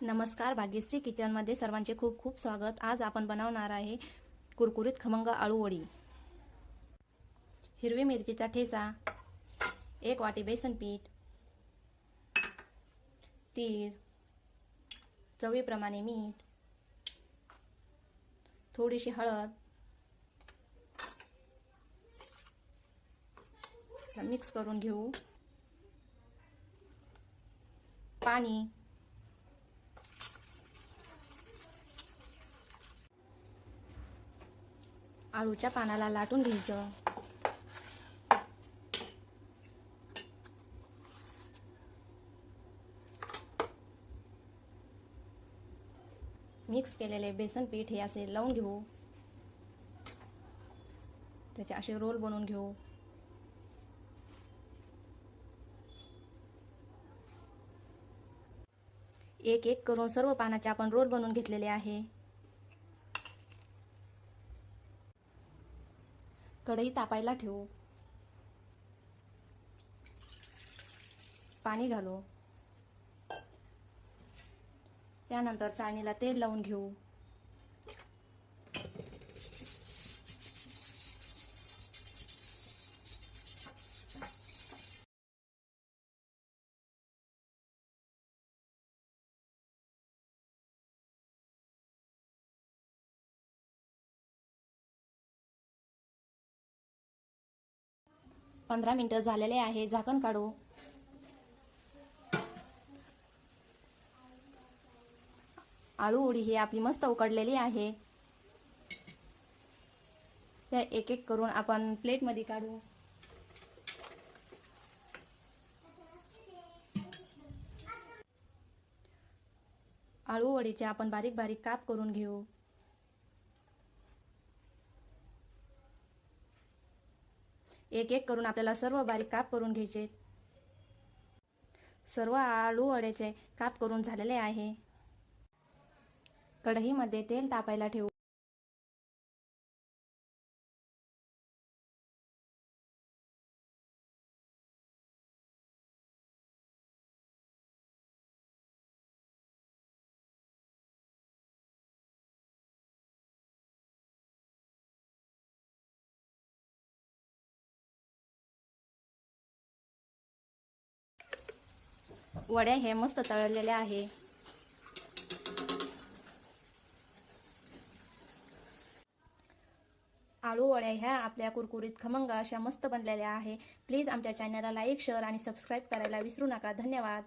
नमस्कार, भाग्यश्री किचनमध्ये सर्वांचे खूप खूप स्वागत। आज आपण बनवणार आहे कुरकुरीत खमंग आळू वडी। हिरवी मिरचीचा ठेचा, 1 वाटी बेसन पीठ, तीळ, चवीप्रमाणे मीठ, थोडीशी हळद, मिक्स करून घेऊ। पाणी, आळूच्या पानाला लाटून घ्यायचं। मिक्स केलेले बेसन पीठ हे असे लावून घेऊ। त्याचे असे रोल बनवून घेऊ। एक एक करून सर्व पानाचे आपण रोल बनवून घेतलेले आहे। कढई तापायला ठेवू। पाणी घालू। त्यानंतर चाळणीला तेल लावून घेऊ। पंधरा मिनिटे झालेले आहे, झाकण काढू। आळू वडी ही आपली मस्त उकडलेली आहे। त्या एक एक करून आपण प्लेट मध्ये काढू। आळू वडीचे आपण बारीक बारीक काप करून घेऊ। एक एक करून आपल्याला सर्व बारीक काप करून घ्यायचे। सर्व आळू वड्याचे काप करून झालेले आहे। कढईमध्ये तेल तापायला ठेवू। वड्या हे मस्त तळलेल्या आहे। आळू वड्या ह्या आपल्या कुरकुरीत खमंग अशा मस्त बनलेल्या आहे। प्लीज आमच्या चॅनलला लाईक, शेअर आणि सबस्क्राईब करायला विसरू नका। धन्यवाद।